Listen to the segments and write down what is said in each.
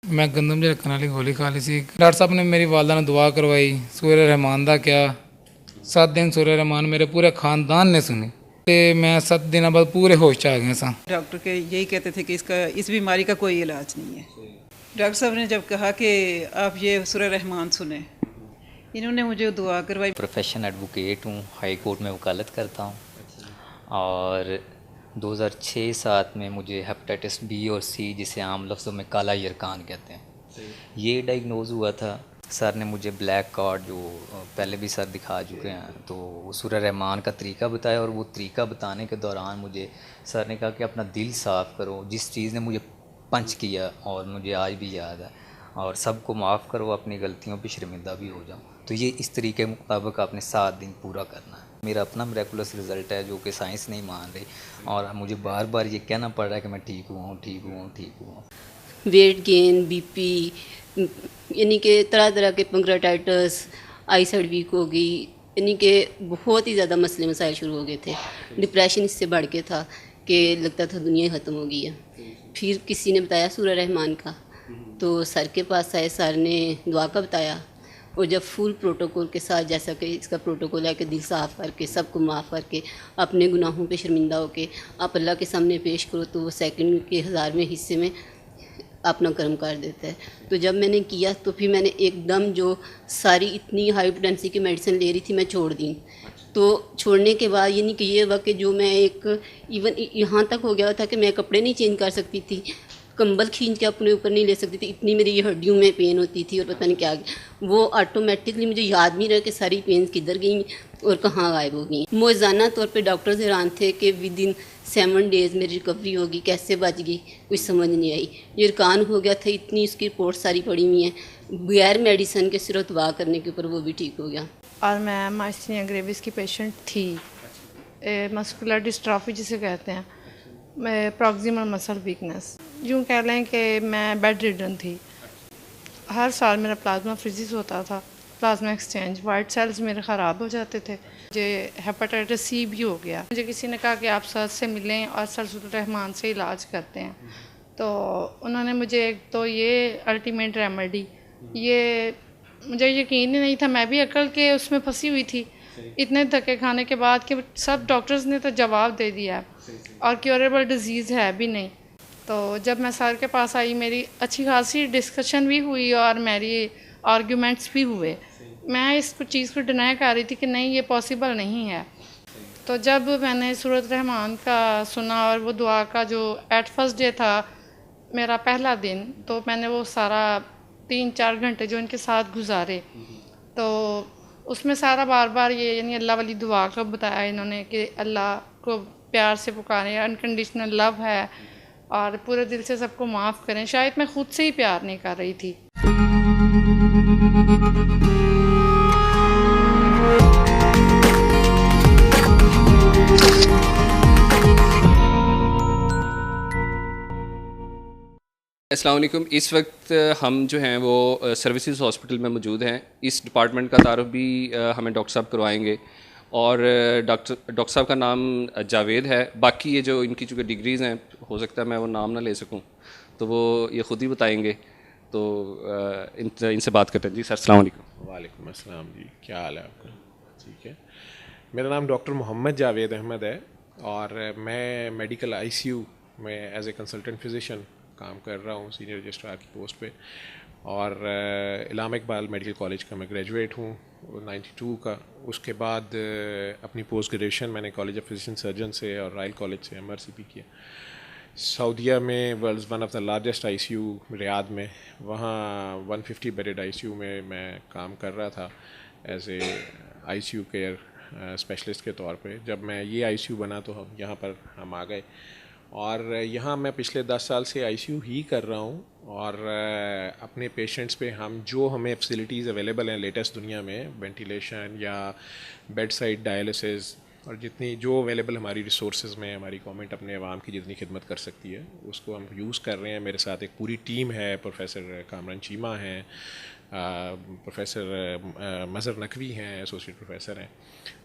मैं गंदम झड़कਣ वाली गोली खा ली सी। डॉक्टर साहब ने मेरी वालदा ने दुआ करवाई, सूर्य रहमान दा क्या 7 दिन सूर्य रहमान मेरे पूरे खानदान ने सुनी ते मैं 7 दिन बाद पूरे होश च आ गया सा। डॉक्टर के यही कहते थे कि इस बीमारी का कोई इलाज नहीं है। डॉक्टर साहब ने जब कहा कि आप ये सूर्य रहमान सुने, इन्होंने मुझे दुआ करवाई। प्रोफेशन एडवोकेट हूँ, हाई कोर्ट में वकालत करता हूँ और 2006-07 में मुझे हेपेटाइटिस बी और सी, जिसे आम लफ्ज़ों में काला यरकान कहते हैं, ये डायग्नोज़ हुआ था। सर ने मुझे ब्लैक कार्ड, जो पहले भी सर दिखा चुके हैं, तो सूर्य रहमान का तरीका बताया और वो तरीका बताने के दौरान मुझे सर ने कहा कि अपना दिल साफ़ करो, जिस चीज़ ने मुझे पंच किया और मुझे आज भी याद है, और सबको माफ़ करो, अपनी गलतियों पे शर्मिंदा भी हो जाओ। तो ये इस तरीके मुताबिक आपने 7 दिन पूरा करना है। मेरा अपना मिरेकुलस रिज़ल्ट है जो कि साइंस नहीं मान रही, और मुझे बार बार ये कहना पड़ रहा है कि मैं ठीक हुआ हूँ, ठीक हुआ हूँ, ठीक हुआ हूँ। वेट गेन, बीपी, यानी कि तरह तरह के पंक्रेटाइटिस, आई साइड वीक हो गई, यानी कि बहुत ही ज़्यादा मसले मसाइल शुरू हो गए थे। डिप्रेशन इससे बढ़ के था कि लगता था दुनिया ख़त्म हो गई है। फिर किसी ने बताया सूर्य रहमान का, तो सर के पास आए, सर ने दुआ का बताया, और जब फुल प्रोटोकॉल के साथ, जैसा कि इसका प्रोटोकॉल है कि दिल साफ़ करके, सबको माफ़ करके, अपने गुनाहों पे शर्मिंदा होके आप अल्लाह के सामने पेश करो, तो वो सेकंड के 1000वें हिस्से में अपना कर्म कर देता है। तो जब मैंने किया तो फिर मैंने एकदम जो सारी इतनी हाई पोटेंसी की मेडिसिन ले रही थी मैं छोड़ दी। तो छोड़ने के बाद यानी कि ये हुआ कि जो मैं एक इवन यहाँ तक हो गया था कि मैं कपड़े नहीं चेंज कर सकती थी, कंबल खींच के अपने ऊपर नहीं ले सकती थी, इतनी मेरी ये हड्डियों में पेन होती थी और पता नहीं क्या। वो ऑटोमेटिकली मुझे याद नहीं रहा कि सारी पेन किधर गई और कहाँ गायब हो गई। रोज़ाना तौर पे डॉक्टर्स हैरान थे कि विद इन 7 डेज़ मेरी रिकवरी होगी, कैसे बच गई कुछ समझ नहीं आई। यरकान हो गया था, इतनी उसकी रिपोर्ट सारी पड़ी हुई हैं, बगैर मेडिसिन के सिर्फ दवा करने के ऊपर वो भी ठीक हो गया। और मैं माइस्थीनिया ग्रेविस की पेशेंट थी, मस्कुलर डिस्ट्रॉफी जिसे कहते हैं, प्रॉक्सिमल मसल वीकनेस, यूँ कह लें कि मैं बेड रिडन थी। हर साल मेरा प्लाज्मा फ्रीजिस होता था, प्लाज्मा एक्सचेंज, वाइट सेल्स मेरे ख़राब हो जाते थे। मुझे हेपेटाइटिस सी भी हो गया। मुझे किसी ने कहा कि आप सर से मिलें और सर सूर्य रहमान से इलाज करते हैं, तो उन्होंने मुझे एक तो ये अल्टीमेट रेमेडी, ये मुझे यकीन ही नहीं था, मैं भी अकल के उसमें फंसी हुई थी। इतने धक्के खाने के बाद कि सब डॉक्टर्स ने तो जवाब दे दिया और क्योरेबल डिज़ीज़ है भी नहीं। तो जब मैं सर के पास आई, मेरी अच्छी खासी डिस्कशन भी हुई और मेरी आर्ग्यूमेंट्स भी हुए। मैं इस चीज़ को डिनाई कर रही थी कि नहीं, ये पॉसिबल नहीं है। तो जब मैंने सूर्य रहमान का सुना और वो दुआ का जो एट फर्स्ट डे था मेरा पहला दिन, तो मैंने वो सारा 3-4 घंटे जो इनके साथ गुजारे, तो उसमें सारा बार बार ये यानी अल्लाह वाली दुआ का बताया इन्होंने कि अल्लाह को प्यार से पुकारें, अनकंडीशनल लव है और पूरे दिल से सबको माफ़ करें। शायद मैं खुद से ही प्यार नहीं कर रही थी। अस्सलाम वालेकुम। इस वक्त हम जो हैं वो सर्विसेज हॉस्पिटल में मौजूद हैं। इस डिपार्टमेंट का तारुफ भी हमें डॉक्टर साहब करवाएंगे, और डॉक्टर साहब का नाम जावेद है। बाकी ये जो इनकी जो डिग्रीज़ हैं, हो सकता है मैं वो नाम ना ले सकूं, तो वो ये ख़ुद ही बताएंगे। तो इनसे बात करते हैं। जी सर, अस्सलाम वालेकुम। वालेकुम अस्सलाम जी, क्या हाल है आपका? ठीक है, मेरा नाम डॉक्टर मोहम्मद जावेद अहमद है और मैं मेडिकल आईसीयू में एज ए कंसल्टेंट फिजिशियन काम कर रहा हूँ, सीनियर रजिस्ट्रार की पोस्ट पे। और इलामा इकबाल मेडिकल कॉलेज का मैं ग्रेजुएट हूँ 92 का। उसके बाद अपनी पोस्ट ग्रेजुएशन मैंने कॉलेज ऑफ फिजिशियन सर्जन से और रॉयल कॉलेज से MRCP किया। सऊदीया में world's one of the largest ICU Riyadh में, वहाँ 150 बेडेड आईसीयू में मैं काम कर रहा था as a ICU care specialist के तौर पे। जब मैं ये आईसीयू बना तो हम यहाँ पर हम आ गए, और यहाँ मैं पिछले 10 साल से आईसीयू ही कर रहा हूँ। और अपने पेशेंट्स पे हम जो हमें फैसिलिटीज़ अवेलेबल हैं लेटेस्ट दुनिया में, वेंटिलेशन या बेड साइड डायलिसिस, और जितनी जो अवेलेबल हमारी रिसोर्सेज में हमारी गवर्नमेंट अपने अवाम की जितनी खिदमत कर सकती है उसको हम यूज़ कर रहे हैं। मेरे साथ एक पूरी टीम है, प्रोफेसर कामरान चीमा हैं, प्रोफेसर मज़हर नकवी हैं, एसोसिएट प्रोफेसर हैं,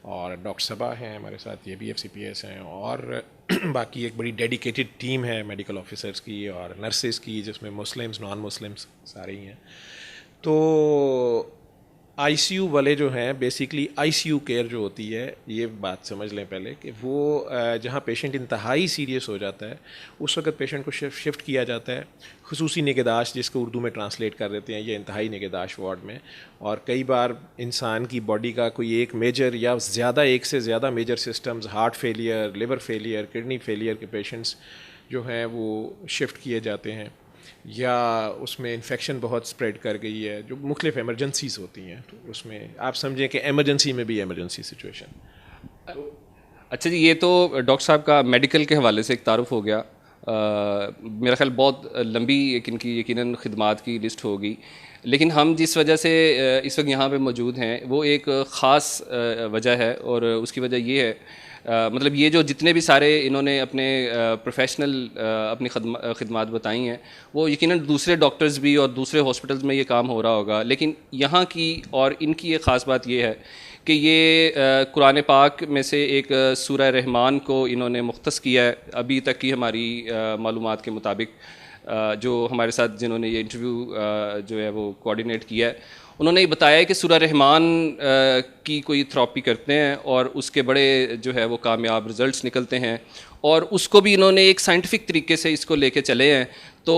और डॉक्टर सबा हैं हमारे साथ, ये भी FCPS हैं, और बाकी एक बड़ी डेडिकेटेड टीम है मेडिकल ऑफिसर्स की और नर्सेस की, जिसमें मुस्लिम्स नॉन मुस्लिम्स सारे ही हैं। तो ICU वाले जो हैं, बेसिकली ICU केयर जो होती है, ये बात समझ लें पहले कि वो जहाँ पेशेंट इंतहाई सीरियस हो जाता है उस वक्त पेशेंट को शिफ्ट किया जाता है खुसूसी निगहदाश्त, जिसको उर्दू में ट्रांसलेट कर देते हैं, ये इंतहाई निगहदाश्त वार्ड में। और कई बार इंसान की बॉडी का कोई एक मेजर या ज़्यादा, एक से ज़्यादा major systems, heart failure, liver failure, kidney failure के पेशेंट्स जो हैं वो शिफ्ट किए जाते हैं, या उसमें इन्फेक्शन बहुत स्प्रेड कर गई है, जो मुख्तलिफ एमरजेंसीज होती हैं, तो उसमें आप समझें कि एमरजेंसी में भी एमरजेंसी सिचुएशन। अच्छा जी, ये तो डॉक्टर साहब का मेडिकल के हवाले से एक तारुफ हो गया। मेरा ख्याल बहुत लंबी इनकी यकीनन खिदमात की लिस्ट होगी, लेकिन हम जिस वजह से इस वक्त यहाँ पे मौजूद हैं वो एक ख़ास वजह है, और उसकी वजह ये है मतलब ये जो जितने भी सारे इन्होंने अपने प्रोफेशनल अपनी खिदमात बताई हैं, वो यकीनन दूसरे डॉक्टर्स भी और दूसरे हॉस्पिटल्स में ये काम हो रहा होगा, लेकिन यहाँ की और इनकी एक ख़ास बात ये है कि ये कुरान पाक में से एक सूरह रहमान को इन्होंने मुख्तस किया है। अभी तक की हमारी मालूमात के मुताबिक जो हमारे साथ जिन्होंने ये इंटरव्यू जो है वो कोऑर्डिनेट किया है, उन्होंने ये बताया है कि सूरह रहमान की कोई थेरेपी करते हैं और उसके बड़े जो है वो कामयाब रिज़ल्ट्स निकलते हैं, और उसको भी इन्होंने एक साइंटिफिक तरीके से इसको लेके चले हैं। तो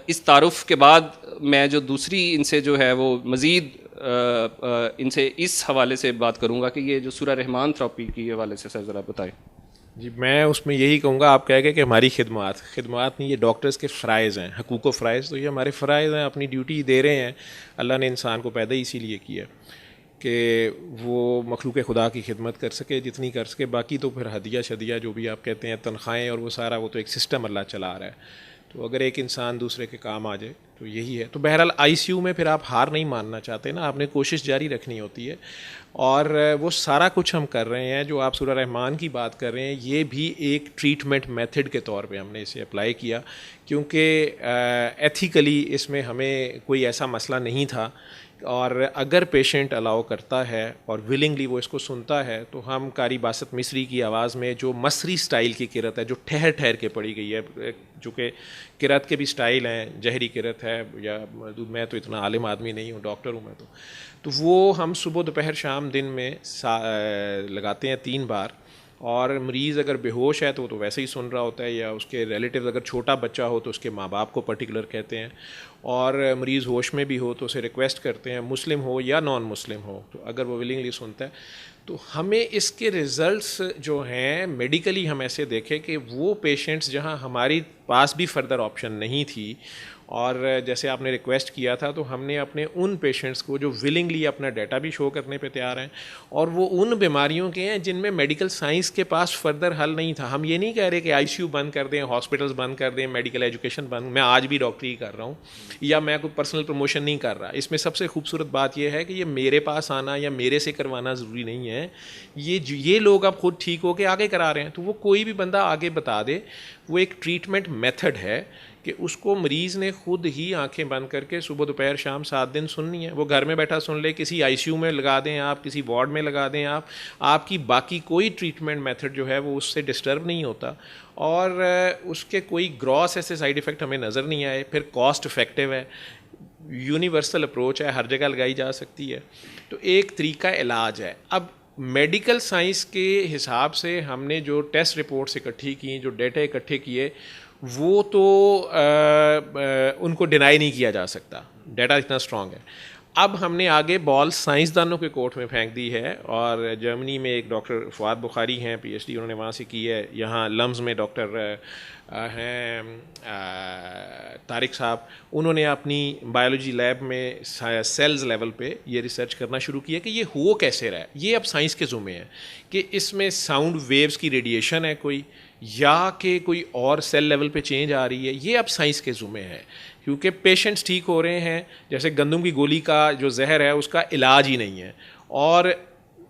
इस तारुफ के बाद मैं जो दूसरी इनसे जो है वो मज़ीद इनसे इस हवाले से बात करूँगा कि ये जो सूरह रहमान थेरेपी के हवाले से सर ज़रा बताएं। जी, मैं उसमें यही कहूँगा, आप कह गए कि हमारी खिदमात नहीं, ये डॉक्टर्स के फ़राइज़ हैं, हकूक़ फ़राइज़, तो ये हमारे फ़राइज़ हैं, अपनी ड्यूटी दे रहे हैं। अल्लाह ने इंसान को पैदा इसीलिए किया कि वो मखलूक़ खुदा की खिदमत कर सके जितनी कर सके, बाकी तो फिर हदिया शदिया जो भी आप कहते हैं, तनख्वाहें और वो सारा, वो तो एक सिस्टम अल्लाह चला रहा है। तो अगर एक इंसान दूसरे के काम आ जाए तो यही है। तो बहरहाल ICU में फिर आप हार नहीं मानना चाहते ना, आपने कोशिश जारी रखनी होती है, और वो सारा कुछ हम कर रहे हैं। जो आप सूरह रहमान की बात कर रहे हैं, ये भी एक ट्रीटमेंट मेथड के तौर पे हमने इसे अप्लाई किया, क्योंकि एथिकली इसमें हमें कोई ऐसा मसला नहीं था, और अगर पेशेंट अलाउ करता है और विलिंगली वो इसको सुनता है, तो हम कारी बासत मिस्री की आवाज़ में जो मसरी स्टाइल की किरत है, जो ठहर ठहर के पड़ी गई है, चूँकि किरत के भी स्टाइल हैं, जहरी किरत है, या मैं तो इतना आलिम आदमी नहीं हूँ, डॉक्टर हूँ मैं तो वो हम सुबह दोपहर शाम दिन में लगाते हैं 3 बार। और मरीज़ अगर बेहोश है तो वो तो वैसे ही सुन रहा होता है, या उसके रिलेटिव अगर छोटा बच्चा हो तो उसके माँ बाप को पर्टिकुलर कहते हैं, और मरीज़ होश में भी हो तो उसे रिक्वेस्ट करते हैं, मुस्लिम हो या नॉन मुस्लिम हो, तो अगर वो विलिंगली सुनता है तो हमें इसके रिज़ल्ट्स जो हैं मेडिकली हम ऐसे देखें कि वो पेशेंट्स जहाँ हमारी पास भी फर्दर ऑप्शन नहीं थी, और जैसे आपने रिक्वेस्ट किया था, तो हमने अपने उन पेशेंट्स को जो विलिंगली अपना डाटा भी शो करने पे तैयार हैं, और वो उन बीमारियों के हैं जिनमें मेडिकल साइंस के पास फर्दर हल नहीं था। हम ये नहीं कह रहे कि ICU बंद कर दें, हॉस्पिटल्स बंद कर दें, मेडिकल एजुकेशन बंद। मैं आज भी डॉक्टरी कर रहा हूँ, या मैं कोई पर्सनल प्रमोशन नहीं कर रहा। इसमें सबसे खूबसूरत बात यह है कि ये मेरे पास आना या मेरे से करवाना ज़रूरी नहीं है, ये लोग अब खुद ठीक हो के आगे करा रहे हैं। तो वो कोई भी बंदा आगे बता दे, वो एक ट्रीटमेंट मेथड है कि उसको मरीज़ ने खुद ही आंखें बंद करके सुबह दोपहर शाम 7 दिन सुननी है। वो घर में बैठा सुन ले, किसी ICU में लगा दें आप, किसी वार्ड में लगा दें आप, आपकी बाकी कोई ट्रीटमेंट मेथड जो है वो उससे डिस्टर्ब नहीं होता, और उसके कोई ग्रॉस ऐसे साइड इफ़ेक्ट हमें नज़र नहीं आए। फिर कॉस्ट इफ़ेक्टिव है, यूनिवर्सल अप्रोच है, हर जगह लगाई जा सकती है, तो एक तरीका इलाज है। अब मेडिकल साइंस के हिसाब से हमने जो टेस्ट रिपोर्ट्स इकट्ठी की, जो डेटा इकट्ठे किए, वो तो उनको डिनाई नहीं किया जा सकता, डाटा इतना स्ट्रॉन्ग है। अब हमने आगे बॉल साइंसदानों के कोर्ट में फेंक दी है, और जर्मनी में एक डॉक्टर फवाद बुखारी हैं, PhD उन्होंने वहाँ से की है। यहाँ लम्स में डॉक्टर हैं तारिक साहब, उन्होंने अपनी बायोलॉजी लैब में सेल्स लेवल पे ये रिसर्च करना शुरू किया कि ये हो कैसे रहा है। ये अब साइंस के ज़ुम्मे है कि इसमें साउंड वेव्स की रेडिएशन है कोई, या कि कोई और सेल लेवल पे चेंज आ रही है। ये अब साइंस के ज़ुम्मे है, क्योंकि पेशेंट्स ठीक हो रहे हैं। जैसे गंदम की गोली का जो जहर है उसका इलाज ही नहीं है, और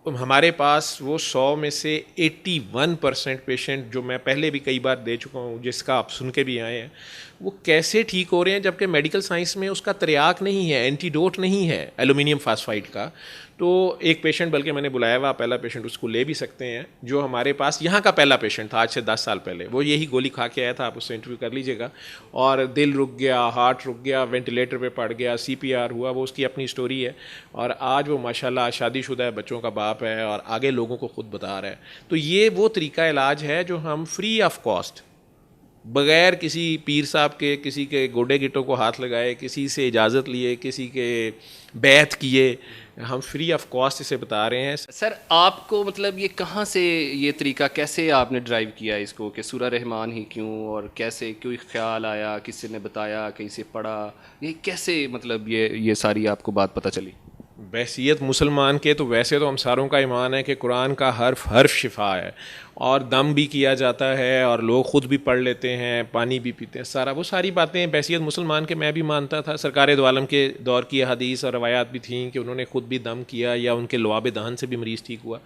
हमारे पास वो 100 में से 81% पेशेंट, जो मैं पहले भी कई बार दे चुका हूँ, जिसका आप सुन के भी आए हैं, वो कैसे ठीक हो रहे हैं, जबकि मेडिकल साइंस में उसका त्रियाक नहीं है, एंटीडोट नहीं है एल्यूमिनियम फास्फाइड का। तो एक पेशेंट, बल्कि मैंने बुलाया हुआ पहला पेशेंट, उसको ले भी सकते हैं, जो हमारे पास यहाँ का पहला पेशेंट था आज से 10 साल पहले। वो यही गोली खा के आया था, आप उससे इंटरव्यू कर लीजिएगा। और दिल रुक गया, हार्ट रुक गया, वेंटिलेटर पे पड़ गया, CPR हुआ, वो उसकी अपनी स्टोरी है। और आज वो माशाल्लाह शादीशुदा है, बच्चों का बाप है और आगे लोगों को खुद बता रहा है। तो ये वो तरीका इलाज है जो हम फ्री ऑफ कॉस्ट, बग़ैर किसी पीर साहब के, किसी के गोडे गिटों को हाथ लगाए, किसी से इजाज़त लिए, किसी के बैत किए, हम फ्री ऑफ कॉस्ट इसे बता रहे हैं। सर आपको मतलब ये कहाँ से ये तरीका, कैसे आपने ड्राइव किया इसको कि सूरह रहमान ही क्यों, और कैसे कोई ख्याल आया, किसी ने बताया, कहीं से पढ़ा, ये कैसे मतलब ये सारी आपको बात पता चली? बैसियत मुसलमान के तो वैसे तो हम सारों का ईमान है कि कुरान का हर्फ हर्फ शिफा है, और दम भी किया जाता है और लोग ख़ुद भी पढ़ लेते हैं, पानी भी पीते हैं, सारा वो सारी बातें बैसियत मुसलमान के मैं भी मानता था। सरकार दो आलम के दौर की हदीस और रवायात भी थी कि उन्होंने ख़ुद भी दम किया या उनके लुआब दहन से भी मरीज़ ठीक हुआ।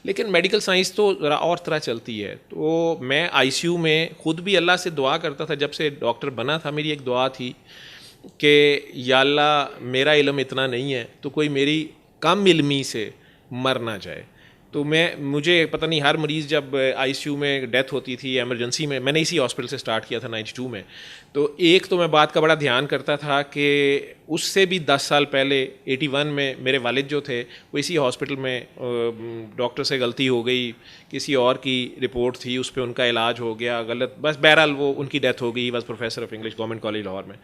लेकिन मेडिकल साइंस तो ज़रा और तरह चलती है। तो मैं ICU में ख़ुद भी अल्लाह से दुआ करता था, जब से डॉक्टर बना था मेरी एक दुआ थी कि या अल्लाह मेरा इल्म इतना नहीं है तो कोई मेरी कम इल्मी से मर ना जाए। तो मुझे पता नहीं, हर मरीज़ जब ICU में डेथ होती थी एमरजेंसी में, मैंने इसी हॉस्पिटल से स्टार्ट किया था 92 में, तो एक तो मैं बात का बड़ा ध्यान करता था कि उससे भी 10 साल पहले 81 में मेरे वालिद जो थे वो इसी हॉस्पिटल में डॉक्टर से गलती हो गई, किसी और की रिपोर्ट थी, उस पर उनका इलाज हो गया गलत, बस बहरहाल वो उनकी डेथ हो गई। बस professor of English government college Lahore में।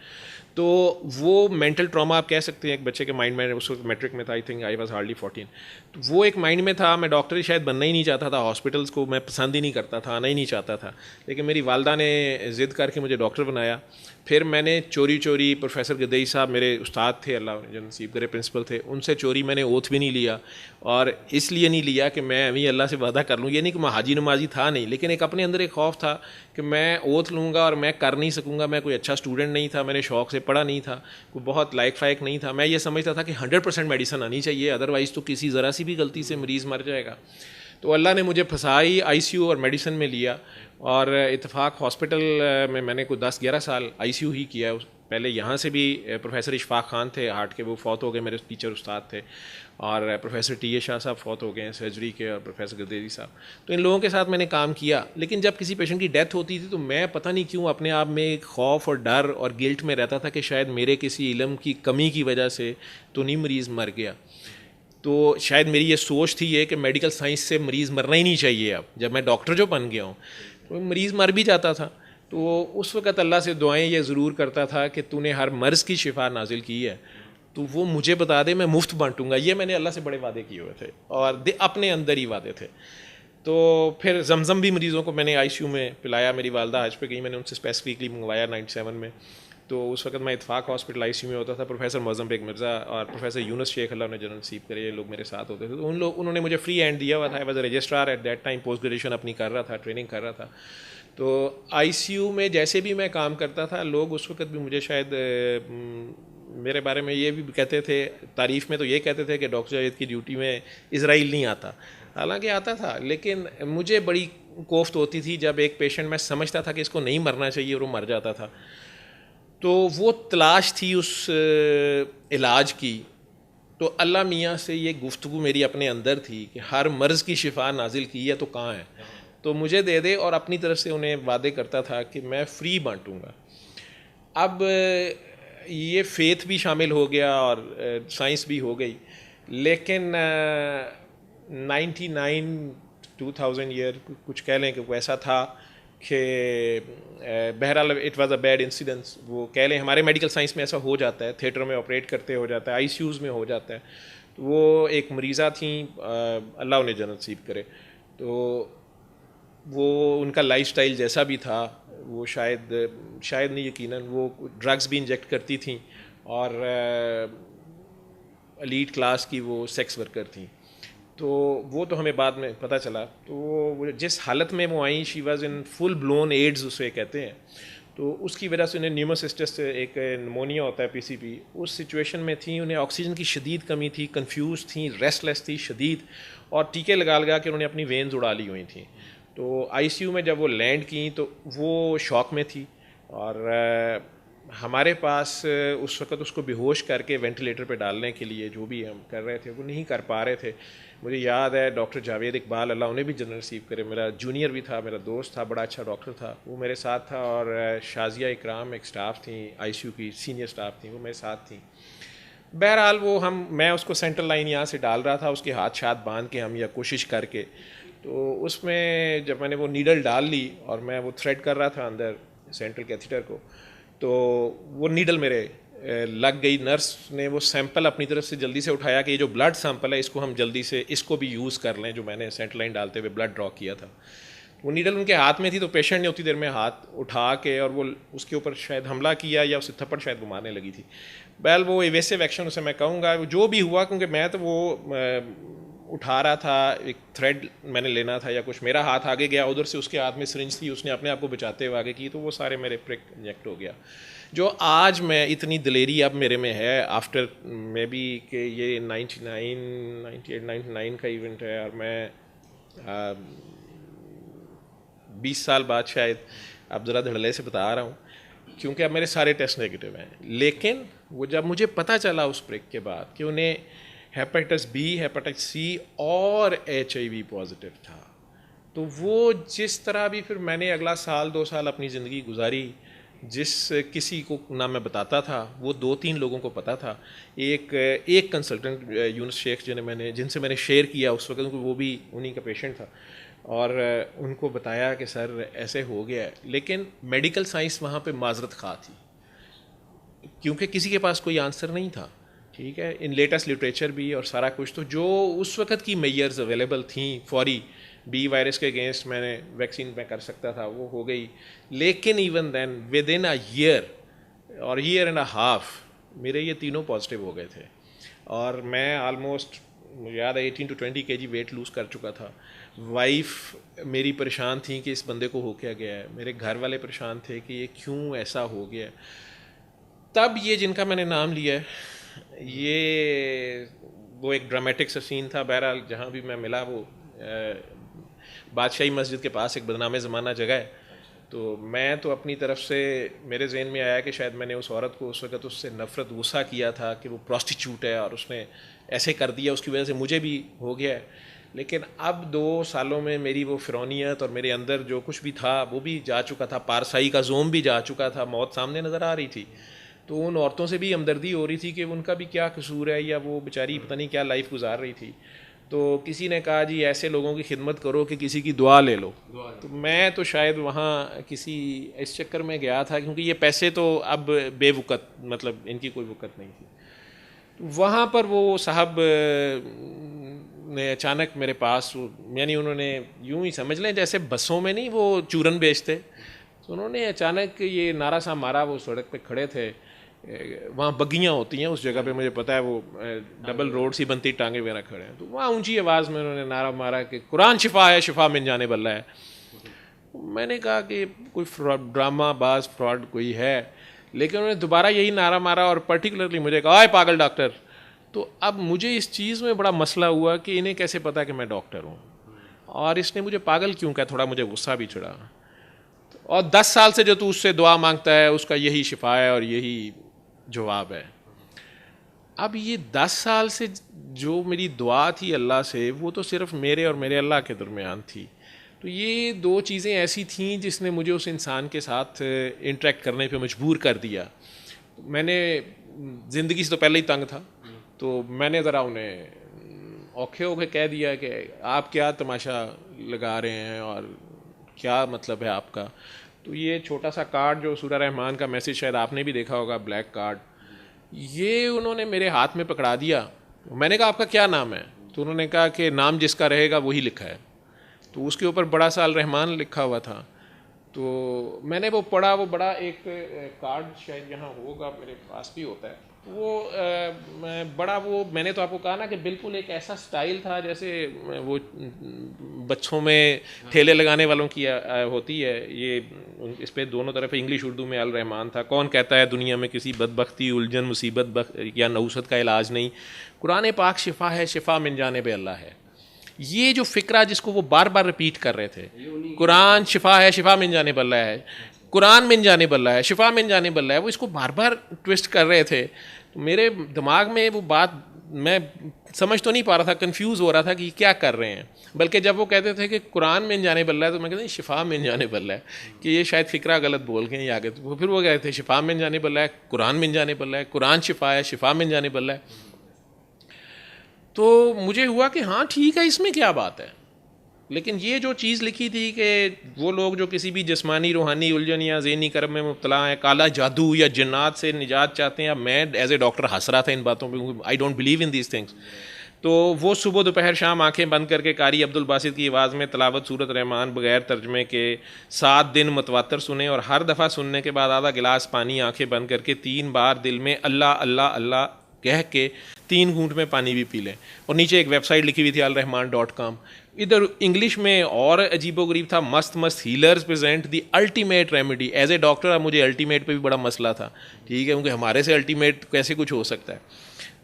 तो वो मेंटल ट्रॉमा आप कह सकते हैं एक बच्चे के माइंड में, उस वक्त मैट्रिक में था, I think I was hardly 14। तो वो एक माइंड में था। मैं डॉक्टर शायद बनना ही नहीं चाहता था, हॉस्पिटल्स को मैं पसंद ही नहीं करता था, आना ही नहीं चाहता था। लेकिन मेरी वालदा ने ज़िद करके मुझे डॉक्टर बनाया। फिर मैंने चोरी चोरी, प्रोफेसर गदई साहब मेरे उस्ताद थे, अल्लाह उन्हें नसीब करे, प्रिंसिपल थे, उनसे चोरी मैंने ओथ भी नहीं लिया। और इसलिए नहीं लिया कि मैं अभी अल्लाह से वादा कर लूँ, ये नहीं कि मैं हाजी नमाजी था नहीं, लेकिन एक अपने अंदर एक खौफ था कि मैं ओथ लूँगा और मैं कर नहीं सकूँगा। मैं कोई अच्छा स्टूडेंट नहीं था, मैंने शौक़ से पढ़ा नहीं था, कोई बहुत लायक फ़ायक नहीं था। मैं ये समझता था कि 100% मेडिसिन आनी चाहिए, अदरवाइज़ तो किसी ज़रा सी भी गलती से मरीज़ मर जाएगा। तो अल्लाह ने मुझे फंसाई, ICU और मेडिसिन में लिया। और इत्तेफाक हॉस्पिटल में मैंने कोई 10-11 साल ICU ही किया। पहले यहाँ से भी प्रोफेसर इशफाक खान थे हार्ट के, वो फौत हो गए, मेरे टीचर उस्ताद थे। और प्रोफेसर TA शाह साहब फौत हो गए हैं सर्जरी के, और प्रोफेसर गदेरी साहब। तो इन लोगों के साथ मैंने काम किया। लेकिन जब किसी पेशेंट की डेथ होती थी तो मैं पता नहीं क्यों अपने आप में एक खौफ और डर और गिल्ट में रहता था कि शायद मेरे किसी इल्म की कमी की वजह से तो नहीं मरीज़ मर गया। तो शायद मेरी ये सोच थी ये कि मेडिकल साइंस से मरीज़ मरना ही नहीं चाहिए। अब जब मैं डॉक्टर जो बन गया हूँ तो मरीज़ मर भी जाता था। तो उस वक़्त अल्लाह से दुआएं ये ज़रूर करता था कि तूने हर मर्ज़ की शिफा नाजिल की है, तो वो मुझे बता दे, मैं मुफ्त बांटूंगा। ये मैंने अल्लाह से बड़े वादे किए हुए थे और अपने अंदर ही वादे थे। तो फिर जमज़म भी मरीज़ों को मैंने ICU में पिलाया। मेरी वालदा हज पे गई, मैंने उनसे स्पेसिफिकली मंगवाया 97 में। तो उस वक्त मैं इत्तेफाक हॉस्पिटल ICU में होता था। प्रोफेसर मौज़म बेग मिर्ज़ा और प्रोफेसर यूनुस शेख, अल्लाह उन्हें जन्नत नसीब करे, ये लोग मेरे साथ होते थे। तो उन्होंने मुझे फ्री हैंड दिया हुआ था। I was a registrar at that time, post graduation अपनी कर रहा था, ट्रेनिंग कर रहा था। तो ICU में जैसे भी मैं काम करता था, लोग उस वक्त भी मुझे शायद मेरे बारे में ये भी कहते थे, तारीफ़ में तो ये कहते थे कि डॉक्टर जावेद की ड्यूटी में इज़राइल नहीं आता। हालांकि आता था, लेकिन मुझे बड़ी कोफ्त होती थी जब एक पेशेंट मैं समझता था कि इसको नहीं मरना चाहिए और वो मर जाता था। तो वो तलाश थी उस इलाज की। तो अल्लाह मियाँ से ये गुफ्तगू मेरी अपने अंदर थी कि हर मर्ज़ की शिफा नाजिल की है तो कहाँ है, तो मुझे दे दे। और अपनी तरफ से उन्हें वादे करता था कि मैं फ्री बांटूँगा। अब ये फेथ भी शामिल हो गया और साइंस भी हो गई। लेकिन 99-2000 ईयर कुछ कह लें कि वैसा था कि बहरहाल it was a bad incidence. वो कह लें हमारे मेडिकल साइंस में ऐसा हो जाता है, थिएटर में ऑपरेट करते हो जाता है, ICUs में हो जाता है। तो वो एक मरीज़ा थी, अल्लाह उन्हें जन्नत नसीब करे। तो वो उनका लाइफस्टाइल जैसा भी था, वो शायद नहीं, यकीनन वो ड्रग्स भी इंजेक्ट करती थी और एलीट क्लास की वो सेक्स वर्कर थी। तो वो तो हमें बाद में पता चला। तो वो जिस हालत में वो आई, she was in full blown AIDS उसे कहते हैं। तो उसकी वजह से उन्हें न्यूमोसिस्टिस, एक निमोनिया होता है PCP, उस सिचुएशन में थी। उन्हें ऑक्सीजन की शदीद कमी थी, कंफ्यूज थी, रेस्टलेस थी शदीद, और टीके लगा के उन्होंने अपनी वेन्स उड़ा ली हुई थी। तो ICU में जब वो लैंड की तो वो शॉक में थी। और हमारे पास उस वक़्त उसको बेहोश करके वेंटिलेटर पे डालने के लिए जो भी हम कर रहे थे वो नहीं कर पा रहे थे। मुझे याद है डॉक्टर जावेद इकबाल, अल्लाह उन्हें भी जन्नत नसीब करे, मेरा जूनियर भी था, मेरा दोस्त था, बड़ा अच्छा डॉक्टर था, वो मेरे साथ था। और शाजिया इकराम एक स्टाफ थी आईसीयू की, सीनियर स्टाफ थी, वो मेरे साथ थी। बहरहाल मैं उसको सेंट्रल लाइन यहाँ से डाल रहा था, उसके हाथ शाथ बांध के हम या कोशिश करके। तो उसमें जब मैंने वो नीडल डाल ली और मैं वो थ्रेड कर रहा था अंदर सेंट्रल कैथीटर को, तो वो नीडल मेरे लग गई। नर्स ने वो सैंपल अपनी तरफ से जल्दी से उठाया कि ये जो ब्लड सैंपल है इसको हम जल्दी से इसको भी यूज़ कर लें, जो मैंने सेंट्रल लाइन डालते हुए ब्लड ड्रॉ किया था। वो नीडल उनके हाथ में थी, तो पेशेंट ने उतनी देर में हाथ उठा के और वो उसके ऊपर शायद हमला किया या उसे थप्पड़ शायद वो मारने लगी थी। बैल वो इवेसिव एक्शन उसे मैं कहूँगा, जो भी हुआ, क्योंकि मैं तो वो उठा रहा था, एक थ्रेड मैंने लेना था या कुछ, मेरा हाथ आगे गया, उधर से उसके हाथ में सिरिंज थी, उसने अपने आप को बचाते हुए आगे की, तो वो सारे मेरे प्रिक इंजेक्ट हो गया। जो आज मैं इतनी दिलेरी अब मेरे में है आफ्टर मे बी कि ये 98 का इवेंट है और मैं 20 साल बाद शायद अब ज़रा धड़ल्ले से बता रहा हूँ, क्योंकि अब मेरे सारे टेस्ट नेगेटिव हैं। लेकिन वो जब मुझे पता चला उस प्रिक के बाद कि उन्हें हेपेटाइटिस बी, हेपेटाइटिस सी और HIV पॉजिटिव था, तो वो जिस तरह भी फिर मैंने अगला साल 2 साल अपनी ज़िंदगी गुजारी, जिस किसी को ना मैं बताता था, वो 2-3 लोगों को पता था। एक कंसल्टेंट यूनुस शेख जिनसे मैंने शेयर किया उस वक्त, वो भी उन्हीं का पेशेंट था, और उनको बताया कि सर ऐसे हो गया है। लेकिन मेडिकल साइंस वहाँ पे माजरत खा थी, क्योंकि किसी के पास कोई आंसर नहीं था। ठीक है, इन लेटेस्ट लिटरेचर भी और सारा कुछ, तो जो उस वक्त की मेजर्स अवेलेबल थी फौरी, बी वायरस के अगेंस्ट मैंने वैक्सीन मैं कर सकता था, वो हो गई। लेकिन even then within a year और ईयर एंड अ हाफ मेरे ये तीनों पॉजिटिव हो गए थे, और मैं आलमोस्ट, मुझे याद है 18 to 20 kg वेट लूज़ कर चुका था। वाइफ मेरी परेशान थी कि इस बंदे को हो क्या गया है, मेरे घर वाले परेशान थे कि ये क्यों ऐसा हो गया। तब ये जिनका मैंने नाम लिया है, ये वो एक ड्रामेटिक सा सीन था। बहरहाल जहाँ भी मैं मिला, वो बादशाही मस्जिद के पास एक बदनामे ज़माना जगह है, तो मैं तो अपनी तरफ से, मेरे जहन में आया कि शायद मैंने उस औरत को उस वक़्त उससे नफ़रत, गुस्सा किया था कि वो प्रॉस्टिट्यूट है और उसने ऐसे कर दिया, उसकी वजह से मुझे भी हो गया है। लेकिन अब 2 सालों में मेरी वो फ़िरौनियत और मेरे अंदर जो कुछ भी था वो भी जा चुका था, पारसाई का जोम भी जा चुका था, मौत सामने नज़र आ रही थी। तो उन औरतों से भी हमदर्दी हो रही थी कि उनका भी क्या कसूर है, या वो बेचारी पता नहीं क्या लाइफ गुजार रही थी। तो किसी ने कहा जी ऐसे लोगों की खिदमत करो कि किसी की दुआ ले लो। तो मैं तो शायद वहाँ किसी इस चक्कर में गया था, क्योंकि ये पैसे तो अब बेवकत, मतलब इनकी कोई वक़्त नहीं थी। तो वहाँ पर वो साहब ने अचानक मेरे पास, यानी उन्होंने यूँ ही समझ लें जैसे बसों में नहीं वो चूरन बेचते, तो उन्होंने अचानक ये नारा सा मारा। वो सड़क पे खड़े थे, वहाँ बग्गियाँ होती हैं उस जगह पे, मुझे पता है, वो डबल रोड सी बनती, टांगे वगैरह खड़े हैं। तो वहाँ ऊंची आवाज़ में उन्होंने नारा मारा कि कुरान शिफा है, शिफा मिल जाने वाला है। मैंने कहा कि कोई ड्रामा बाज फ्रॉड कोई है, लेकिन उन्होंने दोबारा यही नारा मारा और पर्टिकुलरली मुझे कहा, आए पागल डॉक्टर। तो अब मुझे इस चीज़ में बड़ा मसला हुआ कि इन्हें कैसे पता कि मैं डॉक्टर हूँ, और इसने मुझे पागल क्यों कहा। थोड़ा मुझे गुस्सा भी चढ़ा। और 10 साल से जो तू उससे दुआ मांगता है उसका यही शिफा है और यही जवाब है। अब ये 10 साल से जो मेरी दुआ थी अल्लाह से, वो तो सिर्फ मेरे और मेरे अल्लाह के दरमियान थी। तो ये 2 चीज़ें ऐसी थीं जिसने मुझे उस इंसान के साथ इंटरेक्ट करने पे मजबूर कर दिया। मैंने ज़िंदगी से तो पहले ही तंग था, तो मैंने ज़रा उन्हें औखे होके कह दिया कि आप क्या तमाशा लगा रहे हैं और क्या मतलब है आपका। तो ये छोटा सा कार्ड जो सूरह रहमान का मैसेज शायद आपने भी देखा होगा, ब्लैक कार्ड, ये उन्होंने मेरे हाथ में पकड़ा दिया। मैंने कहा आपका क्या नाम है? तो उन्होंने कहा कि नाम जिसका रहेगा वही लिखा है। तो उसके ऊपर बड़ा सा अल रहमान लिखा हुआ था। तो मैंने वो पढ़ा, वो बड़ा एक कार्ड शायद यहाँ होगा, मेरे पास भी होता है वो, बड़ा वो, मैंने तो आपको कहा ना कि बिल्कुल एक ऐसा स्टाइल था जैसे वो बच्चों में ठेले लगाने वालों की होती है। ये इस पे दोनों तरफ इंग्लिश उर्दू में अल रहमान था। कौन कहता है दुनिया में किसी बदबख्ती, उलझन, मुसीबत या नौसत का इलाज नहीं, कुरान पाक शिफा है, शिफा मिन जानिब अल्लाह है। ये जो फ़िक्रा जिसको वो बार बार रिपीट कर रहे थे, कुरान शिफा है, शिफा मिन जानिब अल्लाह है, कुरान मिन जाने बल्ला है, शिफा मिन जाने बल्ला है, वो इसको बार बार ट्विस्ट कर रहे थे। तो मेरे दिमाग में वो बात मैं समझ तो नहीं पा रहा था, कंफ्यूज हो रहा था कि क्या कर रहे हैं। बल्कि जब वो कहते थे कि कुरान मिन जाने बल्ला है तो मैं कहता शिफा मिन जाने बल्ला है, कि ये शायद फ़िक्रा गलत बोल गए या आगे। तो फिर वो कहते थे शिफा मिन जाने बल्ला है, कुरान मिन जाने बल्ला है, कुरान शिफा है, शिफा मिन जाने बल्ला है। तो मुझे हुआ कि हाँ ठीक है, इसमें क्या बात है। लेकिन ये जो चीज़ लिखी थी कि वो लोग जो किसी भी जिस्मानी रूहानी उलझन या ज़हनी कर्म में मुब्तला हैं, काला जादू या जन्नात से निजात चाहते हैं, मैं एज ए डॉक्टर हंस रहा था इन बातों पे, I don't believe in these things. तो वो सुबह दोपहर शाम आंखें बंद करके कारी अब्दुल बासित की आवाज़ में तलावत सूरत रहमान बगैर तर्जमे के 7 दिन मुतवातर सुने, और हर दफ़ा सुनने के बाद आधा गिलास पानी आंखें बंद करके 3 बार दिल में अल्लाह अल्लाह अल्लाह कह के 3 घूंट में पानी भी पी लें। और नीचे एक वेबसाइट लिखी हुई थी alrahman.com। इधर इंग्लिश में और अजीबोगरीब था, मस्त मस्त healers present the ultimate remedy. As a doctor अब मुझे अल्टीमेट पे भी बड़ा मसला था, ठीक है, क्योंकि हमारे से अल्टीमेट कैसे कुछ हो सकता है।